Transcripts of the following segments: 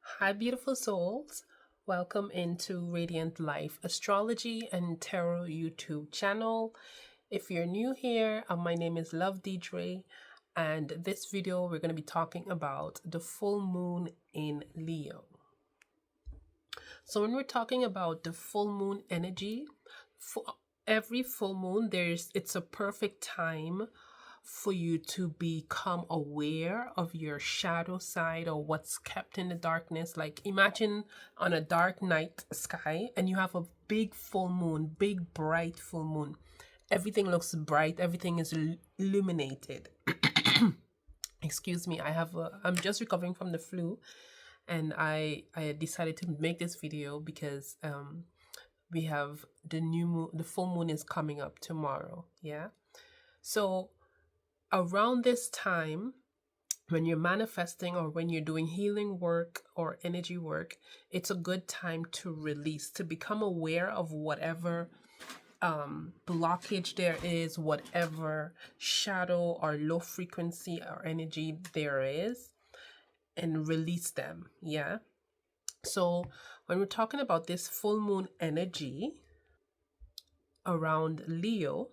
Hi, beautiful souls. Welcome into Radiant Life Astrology and Tarot YouTube channel. If you're new here, my name is Love Deidre, and this video we're going to be talking about the full moon in Leo. So when we're talking about the full moon energy, for every full moon, it's a perfect time for you to become aware of your shadow side or what's kept in the darkness. Like imagine on a dark night sky and you have a big full moon, big bright full moon. Everything looks bright, everything is illuminated. Excuse me, I'm just recovering from the flu, and I decided to make this video because we have the new moon, the full moon is coming up tomorrow. Yeah. So around this time, when you're manifesting or when you're doing healing work or energy work, it's a good time to release, to become aware of whatever blockage there is, whatever shadow or low frequency or energy there is, and release them. Yeah. So when we're talking about this full moon energy around Leo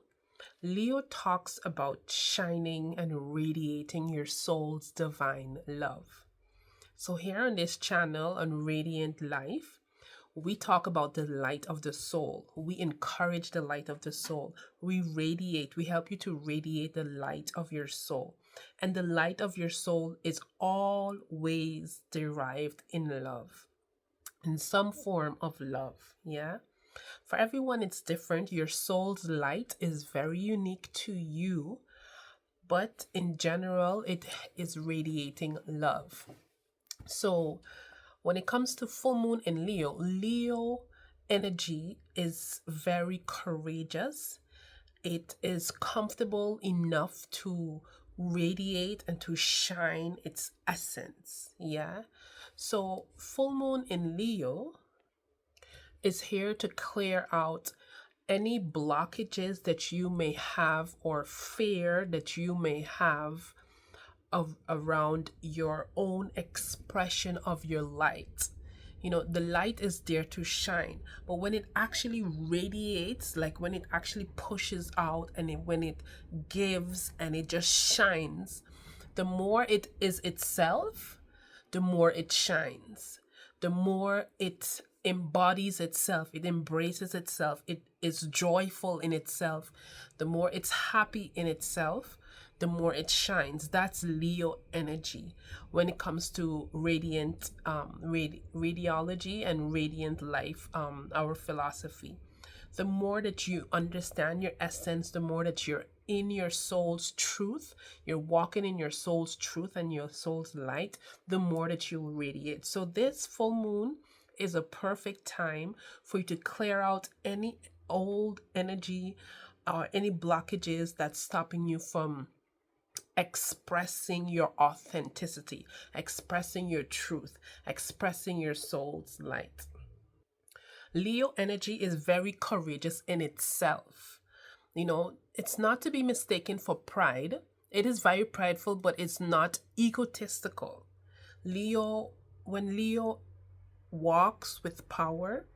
talks about shining and radiating your soul's divine love. So here on this channel on Radiant Life, we talk about the light of the soul. We encourage the light of the soul. We radiate. We help you to radiate the light of your soul. And the light of your soul is always derived in love, in some form of love. Yeah. For everyone, it's different. Your soul's light is very unique to you, but in general, it is radiating love. So, when it comes to full moon in Leo energy is very courageous. It is comfortable enough to radiate and to shine its essence. Yeah. So, full moon in Leo is here to clear out any blockages that you may have or fear that you may have around your own expression of your light. You know, the light is there to shine, but when it actually radiates, like when it actually pushes out and when it gives and it just shines, the more it is itself, the more it shines. The more it embodies itself, it embraces itself, it is joyful in itself, the more it's happy in itself, the more it shines. That's Leo energy when it comes to radiant radiology and radiant life, our philosophy. The more that you understand your essence, the more that you're in your soul's truth, you're walking in your soul's truth and your soul's light, the more that you'll radiate. So this full moon is a perfect time for you to clear out any old energy or any blockages that's stopping you from expressing your authenticity, expressing your truth, expressing your soul's light. Leo energy is very courageous in itself. You know, it's not to be mistaken for pride. It is very prideful, but it's not egotistical. When Leo walks with power,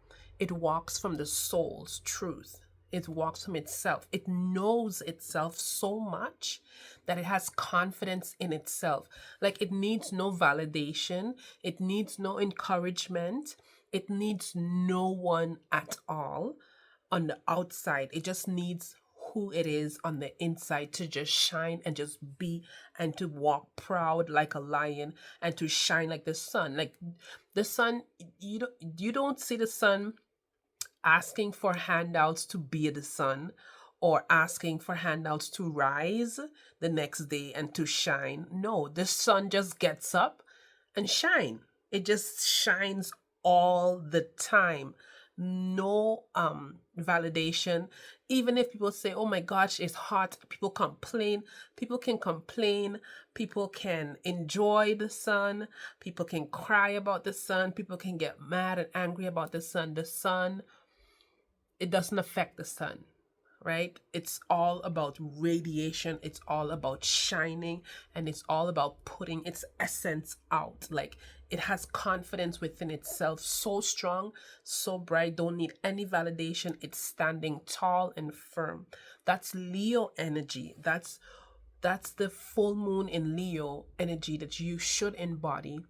it walks from the soul's truth. It walks from itself. It knows itself so much that it has confidence in itself. Like it needs no validation. It needs no encouragement. It needs no one at all on the outside. It just needs who it is on the inside to just shine and just be and to walk proud like a lion and to shine like the sun. Like the sun, you don't see the sun asking for handouts to be the sun or asking for handouts to rise the next day and to shine. No, the sun just gets up and shine. It just shines all the time. No validation. Even if people say, oh my gosh, it's hot, people complain. People can complain. People can enjoy the sun. People can cry about the sun. People can get mad and angry about the sun. The sun, it doesn't affect the sun. right? It's all about radiation, it's all about shining, and it's all about putting its essence out. Like, it has confidence within itself, so strong, so bright, don't need any validation. It's standing tall and firm. That's Leo energy. That's the full moon in Leo energy that you should embody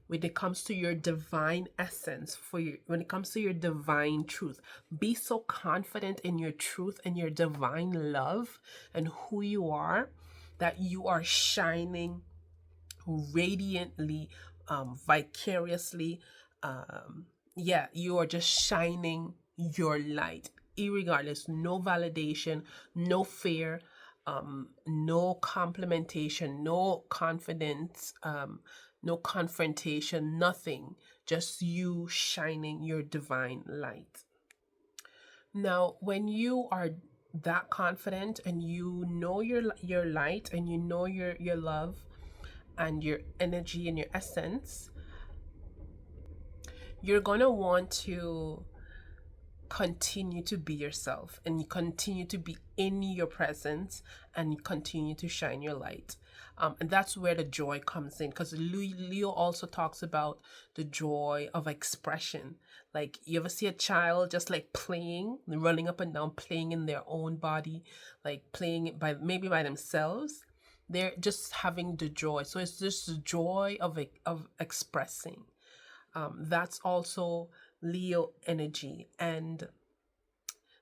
when it comes to your divine essence, when it comes to your divine truth. Be so confident in your truth and your divine love and who you are, that you are shining radiantly, vicariously. Yeah, you are just shining your light, irregardless. No validation, no fear, no complementation, no confidence, no confrontation, nothing. Just you shining your divine light. Now, when you are that confident and you know your light, and you know your love and your energy and your essence, you're gonna want to continue to be yourself, and you continue to be in your presence, and you continue to shine your light. And that's where the joy comes in, because Leo also talks about the joy of expression. Like, you ever see a child just like playing, running up and down, playing in their own body, like playing it by maybe by themselves? They're just having the joy. So it's just the joy of expressing. That's also Leo energy. And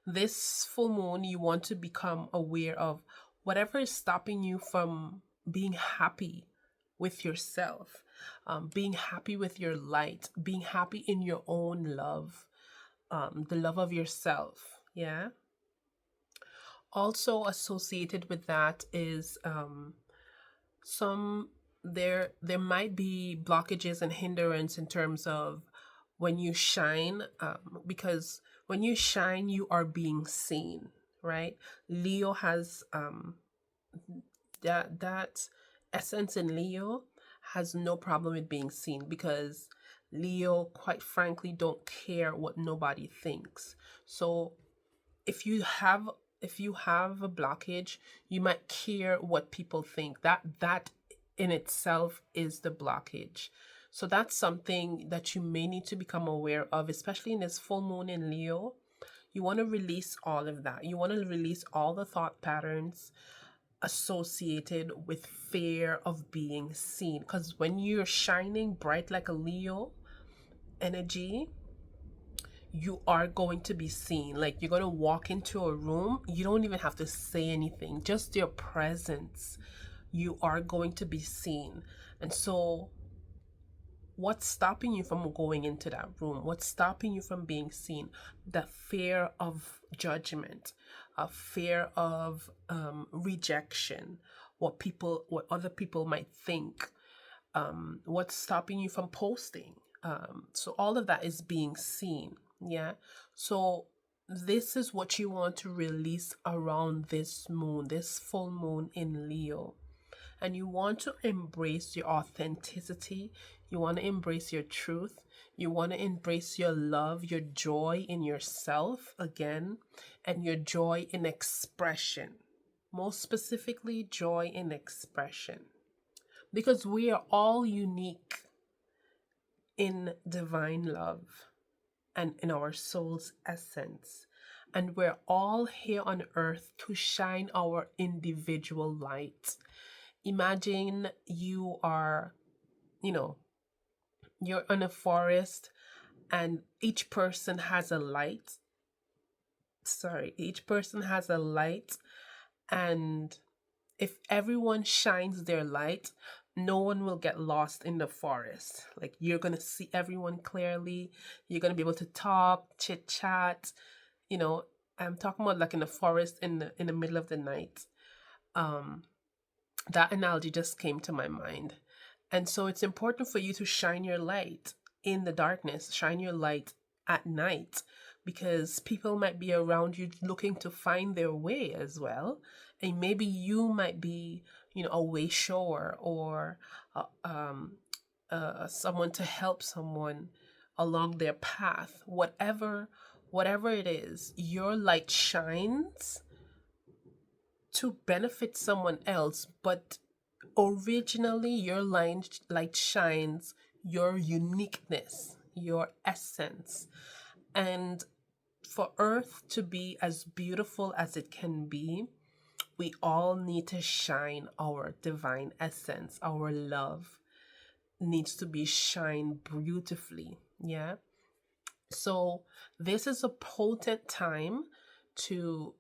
this full moon, you want to become aware of whatever is stopping you from being happy with yourself, being happy with your light, being happy in your own love, the love of yourself. Yeah. Also associated with that is some there might be blockages and hindrance in terms of when you shine, because when you shine, you are being seen, right? Leo has that essence in Leo has no problem with being seen, because Leo, quite frankly, don't care what nobody thinks. So if you have a blockage, you might care what people think. That in itself is the blockage. So that's something that you may need to become aware of, especially in this full moon in Leo. You want to release all of that. You want to release all the thought patterns associated with fear of being seen, because when you're shining bright like a Leo energy, you are going to be seen. Like, you're going to walk into a room, you don't even have to say anything, just your presence, you are going to be seen. And so what's stopping you from going into that room? What's stopping you from being seen? The fear of judgment, a fear of rejection, what other people might think. What's stopping you from posting? So all of that is being seen. Yeah. So this is what you want to release around this moon, this full moon in Leo. And you want to embrace your authenticity. You want to embrace your truth. You want to embrace your love, your joy in yourself again, and your joy in expression. Most specifically, joy in expression. Because we are all unique in divine love and in our soul's essence. And we're all here on earth to shine our individual light. Imagine you are, you're in a forest, and each person has a light. Each person has a light. And if everyone shines their light, no one will get lost in the forest. Like, you're going to see everyone clearly. You're going to be able to talk, chit chat. I'm talking about like in the forest in the middle of the night. That analogy just came to my mind. And so it's important for you to shine your light in the darkness, shine your light at night, because people might be around you looking to find their way as well. And maybe you might be, a way shower, or someone to help someone along their path. Whatever it is, your light shines to benefit someone else, but originally your light shines your uniqueness, your essence. And for Earth to be as beautiful as it can be, we all need to shine our divine essence. Our love needs to be shined beautifully. Yeah. So this is a potent time to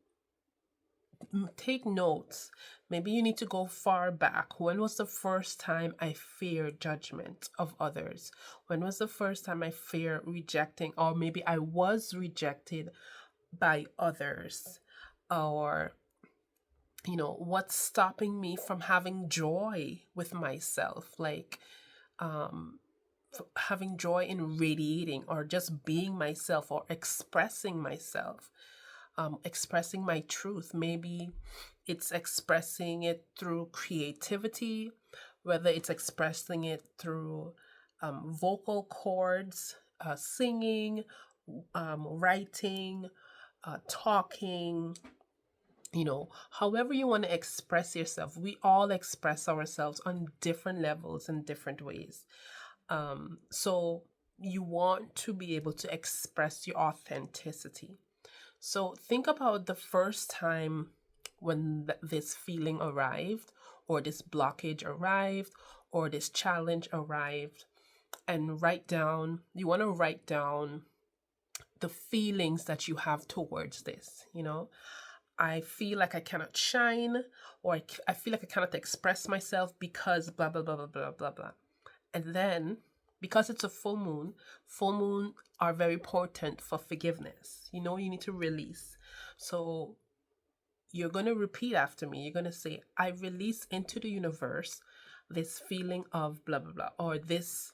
take notes. Maybe you need to go far back. When was the first time I feared judgment of others? When was the first time I feared rejecting, or maybe I was rejected by others? Or, what's stopping me from having joy with myself? Like, having joy in radiating, or just being myself, or expressing myself, expressing my truth. Maybe it's expressing it through creativity, whether it's expressing it through vocal cords, singing, writing, talking, however you want to express yourself. We all express ourselves on different levels and different ways. So you want to be able to express your authenticity. So think about the first time when this feeling arrived, or this blockage arrived, or this challenge arrived, and you want to write down the feelings that you have towards this. I feel like I cannot shine, or I feel like I cannot express myself because blah, blah, blah, blah, blah, blah, blah. And then, because it's a full moon are very potent for forgiveness. You need to release. So you're going to repeat after me. You're going to say, I release into the universe this feeling of blah, blah, blah, or this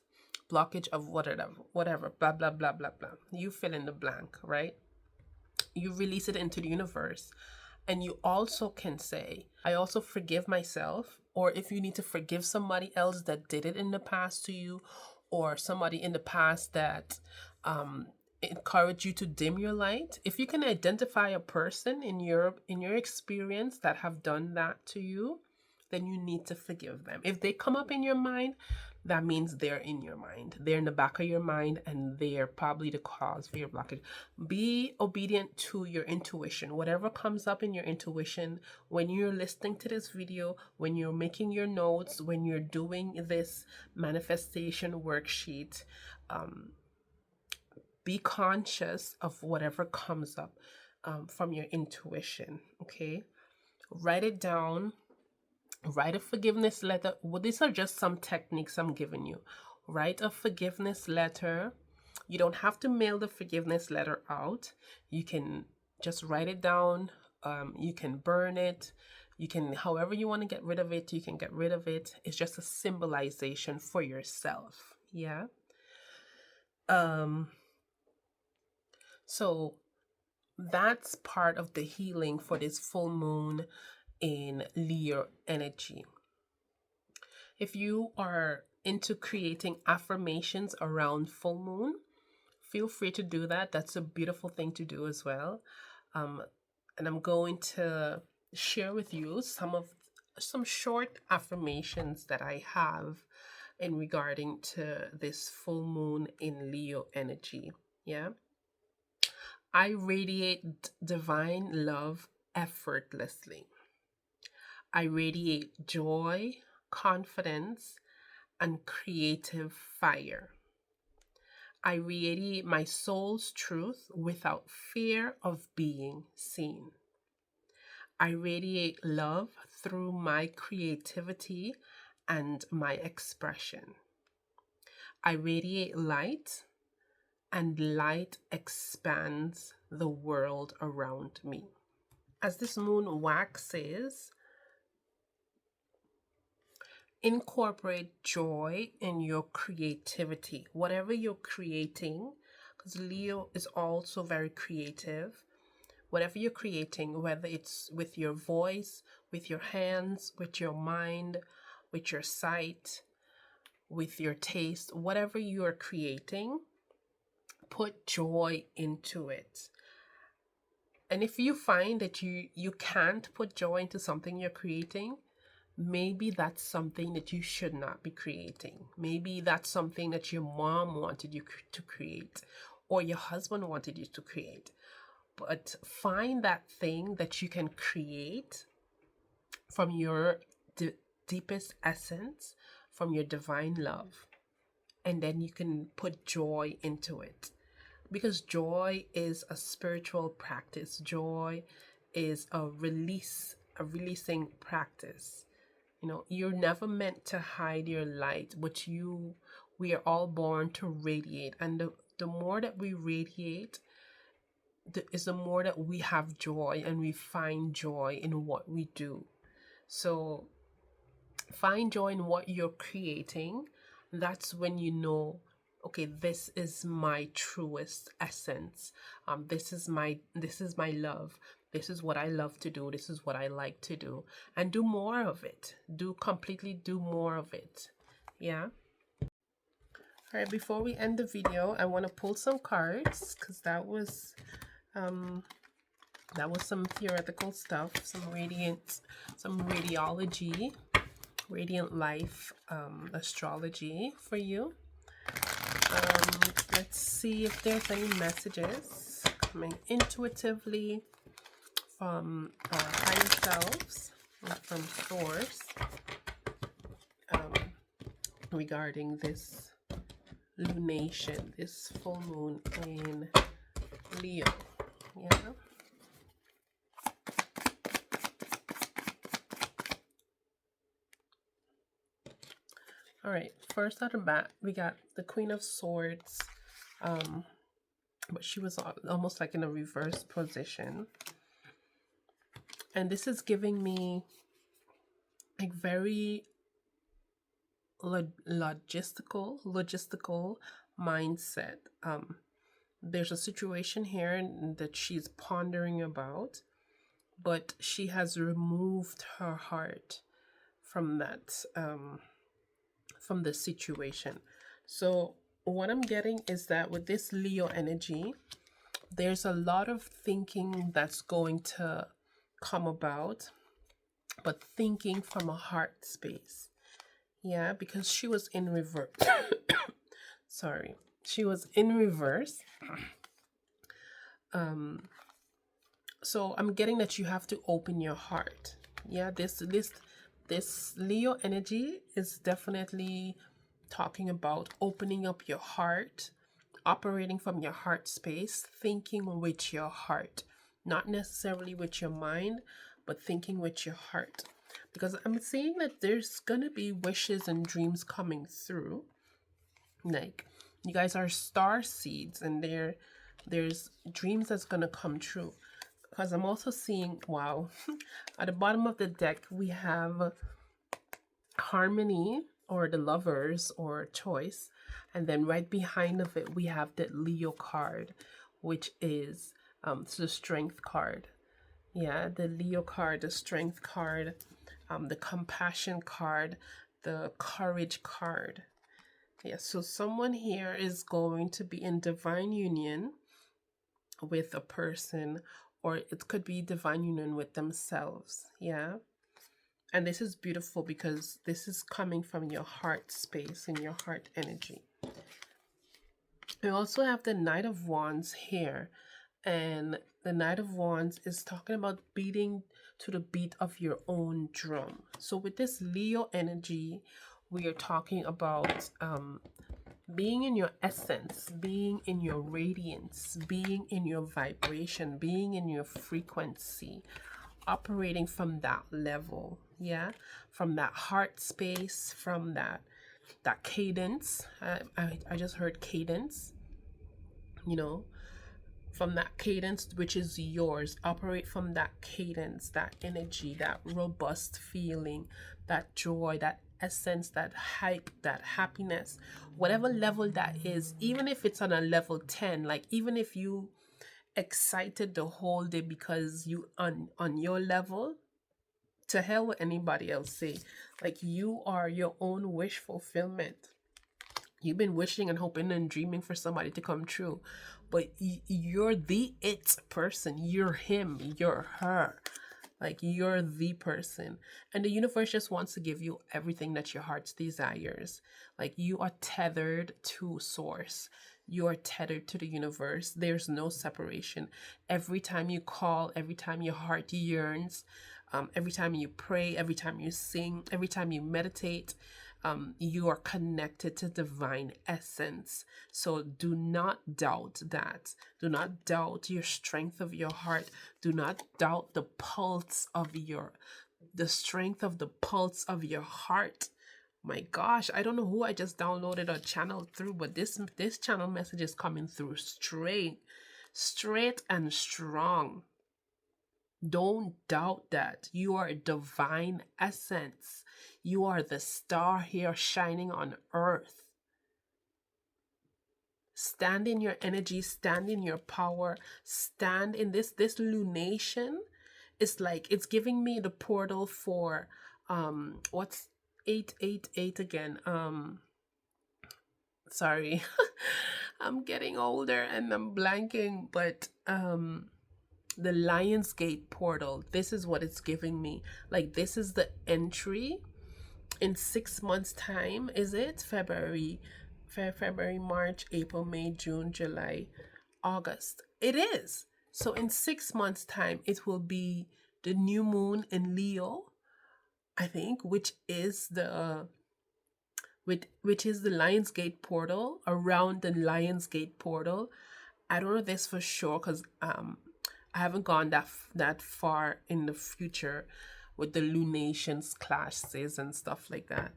blockage of whatever, blah, blah, blah, blah, blah. You fill in the blank, right? You release it into the universe. And you also can say, I also forgive myself. Or if you need to forgive somebody else that did it in the past to you, or somebody in the past that encouraged you to dim your light. If you can identify a person in your experience that have done that to you, then you need to forgive them. If they come up in your mind, that means they're in your mind. They're in the back of your mind, and they're probably the cause for your blockage. Be obedient to your intuition. Whatever comes up in your intuition, when you're listening to this video, when you're making your notes, when you're doing this manifestation worksheet, be conscious of whatever comes up from your intuition, okay? Write it down. Write a forgiveness letter. Well, these are just some techniques I'm giving you. Write a forgiveness letter. You don't have to mail the forgiveness letter out. You can just write it down. You can burn it. You can, however you want to get rid of it, you can get rid of it. It's just a symbolization for yourself. Yeah. So that's part of the healing for this full moon in Leo energy. If you are into creating affirmations around full moon, feel free to do that. That's a beautiful thing to do as well. And I'm going to share with you some short affirmations that I have in regarding to this full moon in Leo energy. Yeah. I radiate divine love effortlessly. I radiate joy, confidence, and creative fire. I radiate my soul's truth without fear of being seen. I radiate love through my creativity and my expression. I radiate light, and light expands the world around me. As this moon waxes, incorporate joy in your creativity. Whatever you're creating, because Leo is also very creative. Whatever you're creating, whether it's with your voice, with your hands, with your mind, with your sight, with your taste, whatever you are creating, put joy into it. And if you find that you can't put joy into something you're creating, maybe that's something that you should not be creating. Maybe that's something that your mom wanted you to create, or your husband wanted you to create. But find that thing that you can create from your deepest essence, from your divine love, and then you can put joy into it. Because joy is a spiritual practice. Joy is a releasing practice. You know, you're never meant to hide your light, but we are all born to radiate. And the more that we radiate, is the more that we have joy and we find joy in what we do. So find joy in what you're creating. That's when you know, okay, this is my truest essence. This is my love. This is what I love to do. This is what I like to do. And do more of it. Do more of it. Yeah. All right, before we end the video, I want to pull some cards, because that was some theoretical stuff, some radiology, radiant life astrology for you. Let's see if there's any messages coming intuitively from our higher selves, from source, regarding this lunation, this full moon in Leo. Yeah. All right, first out of bat, we got the Queen of Swords, but she was almost like in a reverse position. And this is giving me like very logistical mindset. There's a situation here that she's pondering about, but she has removed her heart from that, from the situation. So what I'm getting is that with this Leo energy, there's a lot of thinking that's going to come about, but thinking from a heart space. Yeah, because she was in reverse. Sorry, she was in reverse. So I'm getting that you have to open your heart. Yeah, this Leo energy is definitely talking about opening up your heart, operating from your heart space, thinking with your heart, not necessarily with your mind, but thinking with your heart. Because I'm seeing that there's gonna be wishes and dreams coming through. Like, you guys are star seeds, and there's dreams that's gonna come true. Because I'm also seeing, wow, at the bottom of the deck we have harmony, or the lovers, or choice, and then right behind of it we have the Leo card, which is the strength card. Yeah, the Leo card, the strength card, the compassion card, the courage card. Yeah, so someone here is going to be in divine union with a person, or it could be divine union with themselves. Yeah. And this is beautiful because this is coming from your heart space and your heart energy. We also have the Knight of Wands here. And the Knight of Wands is talking about beating to the beat of your own drum. So with this Leo energy, we are talking about being in your essence, being in your radiance, being in your vibration, being in your frequency, operating from that level. Yeah, from that heart space, from that cadence. I just heard cadence, you know, from that cadence, which is yours. Operate from that cadence, that energy, that robust feeling, that joy, that essence, that hype, that happiness, whatever level that is. Even if it's on a level 10, like even if you excited the whole day because you on your level, to hell with anybody else say. Like, you are your own wish fulfillment. You've been wishing and hoping and dreaming for somebody to come true, but you're the it person. You're him, you're her. Like, you're the person. And the universe just wants to give you everything that your heart's desires. Like, you are tethered to source. You are tethered to the universe. There's no separation. Every time you call, every time your heart yearns, every time you pray, every time you sing, every time you meditate, you are connected to divine essence. So do not doubt that. Do not doubt your strength of your heart. Do not doubt the strength of the pulse of your heart. My gosh, I don't know who I just downloaded a channel through, but this channel message is coming through straight and strong. Don't doubt that. You are a divine essence. You are the star here shining on earth. Stand in your energy, stand in your power, stand in this lunation. It's like, it's giving me the portal for what's 888 again? Sorry. I'm getting older and I'm blanking, but the Lionsgate portal, this is what it's giving me. Like, this is the entry in 6 months time. Is it February, March, April, May, June, July, August? It is. So in 6 months time, it will be the new moon in Leo, I think, which is the Lionsgate portal, around the Lionsgate portal. I don't know this for sure because I haven't gone that far in the future with the lunations classes and stuff like that.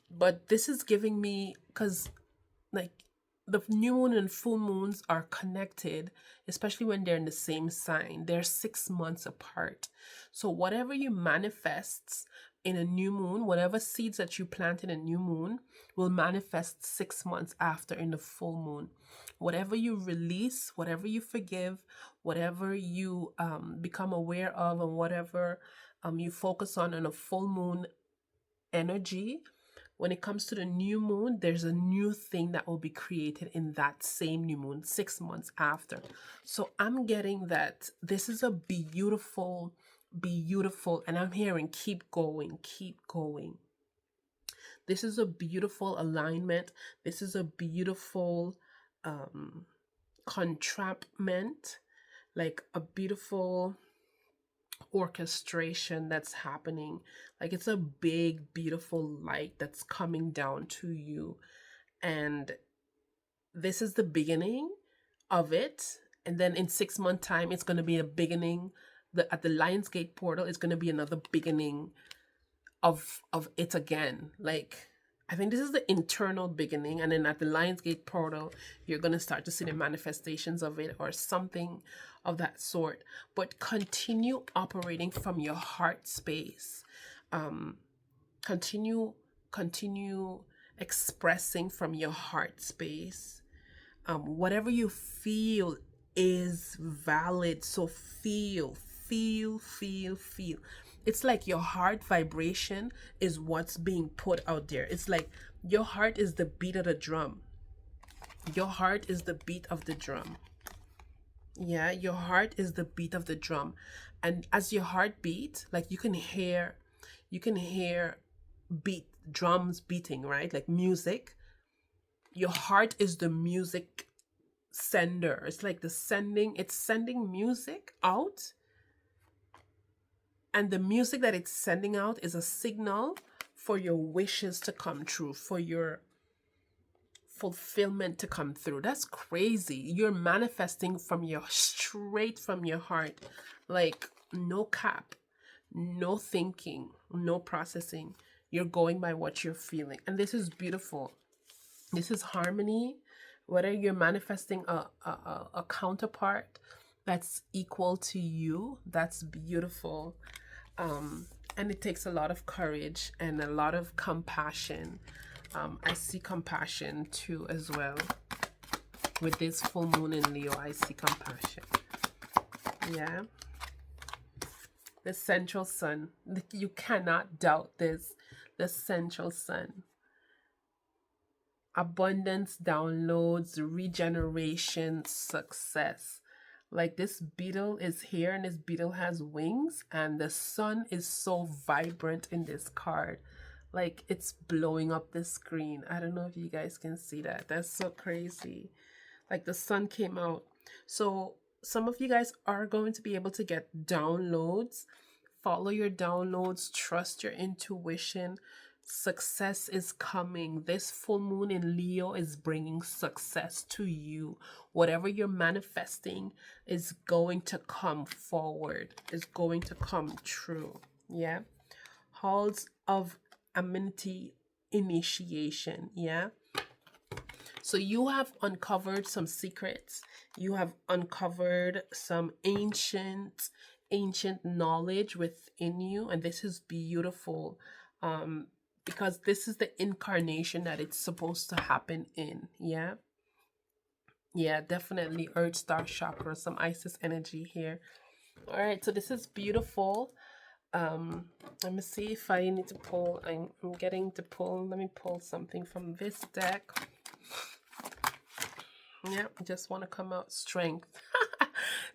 But this is giving me, because like the new moon and full moons are connected, especially when they're in the same sign. They're 6 months apart. So whatever you manifest in a new moon, whatever seeds that you plant in a new moon will manifest 6 months after in the full moon. Whatever you release, whatever you forgive, whatever you become aware of, and whatever you focus on in a full moon energy, when it comes to the new moon, there's a new thing that will be created in that same new moon 6 months after. So I'm getting that this is a beautiful, and I'm hearing keep going, keep going. This is a beautiful alignment. This is a beautiful contraptment, like a beautiful orchestration that's happening. Like, it's a big, beautiful light that's coming down to you, and this is the beginning of it. And then in 6 month time, it's going to be a beginning. At the Lionsgate portal, it's going to be another beginning of it again. Like, I think this is the internal beginning, and then at the Lionsgate portal, you're going to start to see the manifestations of it or something of that sort. But continue operating from your heart space. Continue expressing from your heart space. Whatever you feel is valid. So feel. It's like your heart vibration is what's being put out there. It's like your heart is the beat of the drum. Your heart is the beat of the drum. Yeah, your heart is the beat of the drum. And as your heart beats, like you can hear drums beating, right? Like music. Your heart is the music sender. It's like it's sending music out. And the music that it's sending out is a signal for your wishes to come true, for your fulfillment to come through. That's crazy. You're manifesting straight from your heart. Like, no cap, no thinking, no processing. You're going by what you're feeling. And this is beautiful. This is harmony. Whether you're manifesting a counterpart that's equal to you, that's beautiful. And it takes a lot of courage and a lot of compassion. I see compassion too as well. With this full moon in Leo, I see compassion. Yeah. The central sun. You cannot doubt this. The central sun. abundance, downloads, regeneration, success. Like this beetle is here and this beetle has wings, and the sun is so vibrant in this card. Like it's blowing up the screen. I don't know if you guys can see that. That's so crazy. Like the sun came out. So some of you guys are going to be able to get downloads. Follow your downloads, trust your intuition. Success is coming. This full moon in Leo is bringing success to you. Whatever you're manifesting is going to come forward, is going to come true. Yeah. Halls of amenity initiation. Yeah. So you have uncovered some secrets. You have uncovered some ancient knowledge within you, and this is beautiful. Because this is the incarnation that it's supposed to happen in. Yeah. Yeah, definitely Earth Star Chakra, some Isis energy here. All right, so this is beautiful. Let me see if I need to pull. I'm getting to pull. Let me pull something from this deck. Yeah, just want to come out strength.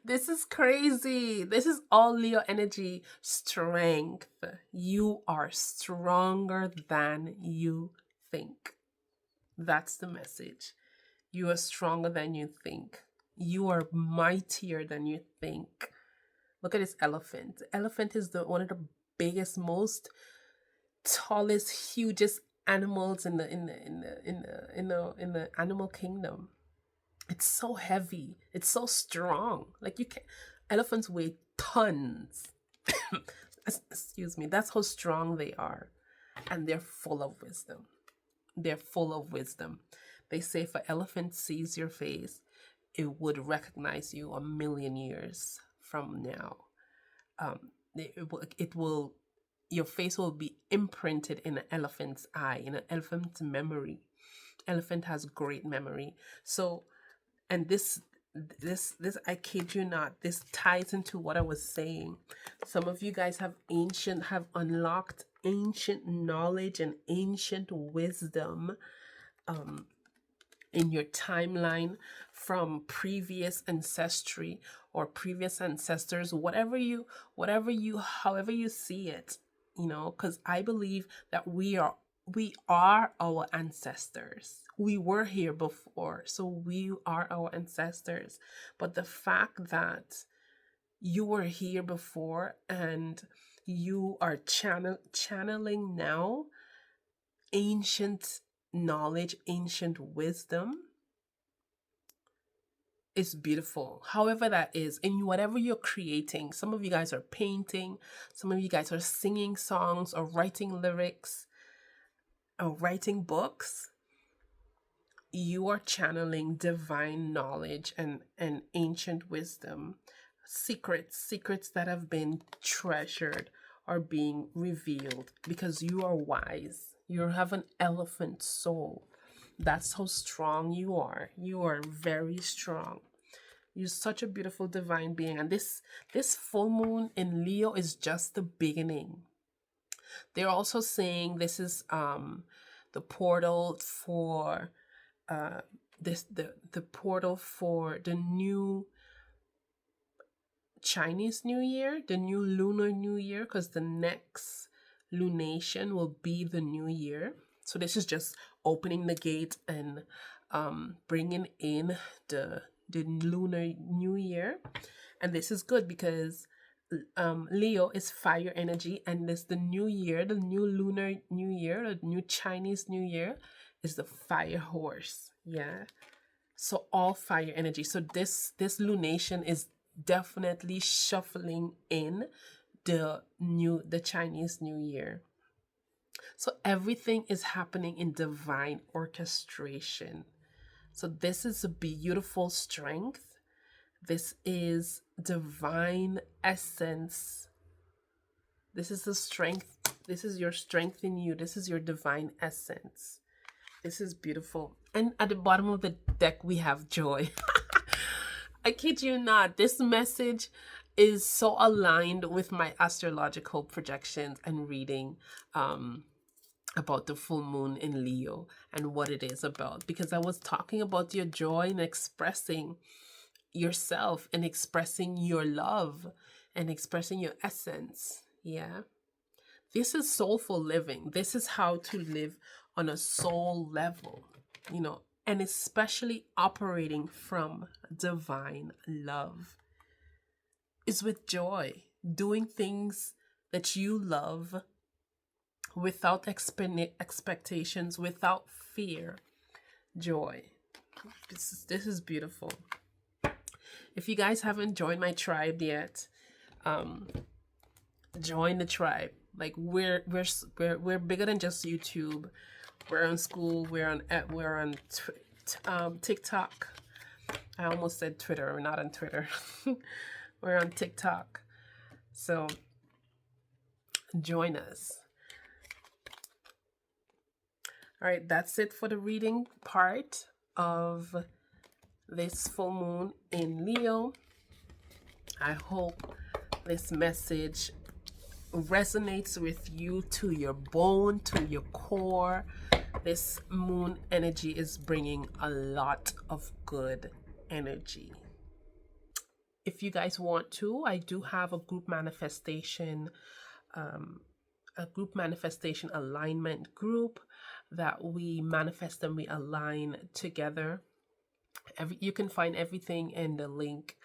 This is crazy. This is all Leo energy. Strength. You are stronger than you think. That's the message. You are stronger than you think. You are mightier than you think. Look at this elephant. The elephant is one of the biggest, most tallest, hugest animals in the animal kingdom. It's so heavy. It's so strong. Like you can, elephants weigh tons. Excuse me. That's how strong they are, and they're full of wisdom. They're full of wisdom. They say if an elephant sees your face, it would recognize you 1,000,000 years from now. It will, your face will be imprinted in an elephant's eye, in an elephant's memory. Elephant has great memory. So, and this, I kid you not, this ties into what I was saying. Some of you guys have unlocked ancient knowledge and ancient wisdom in your timeline from previous ancestry or previous ancestors, however you see it, you know, because I believe that we are our ancestors. We were here before, so we are our ancestors. But the fact that you were here before and you are channeling now ancient knowledge, ancient wisdom, is beautiful. However that is, in whatever you're creating. Some of you guys are painting, some of you guys are singing songs or writing lyrics or writing books. You are channeling divine knowledge and ancient wisdom, secrets that have been treasured are being revealed because you are wise. You have an elephant soul. That's how strong you are. You are very strong. You're such a beautiful divine being. And this full moon in Leo is just the beginning. They're also saying this is the portal for the portal for the new Chinese New Year, the new Lunar New Year, because the next lunation will be the new year. So this is just opening the gate and bringing in the Lunar New Year. And this is good because Leo is fire energy, and this the new year, the new Lunar New Year, the new Chinese New Year is the fire horse. Yeah. So all fire energy. So this lunation is definitely shuffling in the Chinese New Year. So everything is happening in divine orchestration. So this is a beautiful strength. This is divine essence. This is the strength. This is your strength in you. This is your divine essence. This is beautiful. And at the bottom of the deck, we have joy. I kid you not. This message is so aligned with my astrological projections and reading. about the full moon in Leo and what it is about, because I was talking about your joy in expressing yourself and expressing your love and expressing your essence. Yeah. This is soulful living. This is how to live on a soul level, and especially operating from divine love is with joy, doing things that you love without expectations, without fear. Joy. This is beautiful. If you guys haven't joined my tribe yet, join the tribe. Like we're bigger than just YouTube. We're on school. We're on TikTok. I almost said Twitter. We're not on Twitter. We're on TikTok. So join us. All right, that's it for the reading part of this full moon in Leo. I hope this message resonates with you to your bone, to your core. This moon energy is bringing a lot of good energy. If you guys want to, I do have a group manifestation alignment group that we manifest and we align together. You can find everything in the link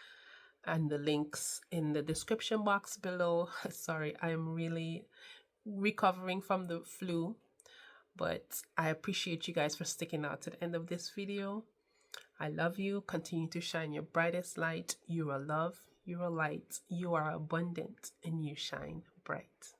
and the links in the description box below. Sorry, I'm really recovering from the flu, but I appreciate you guys for sticking out to the end of this video. I love you. Continue to shine your brightest light. You are love, you are light, you are abundant, and you shine bright.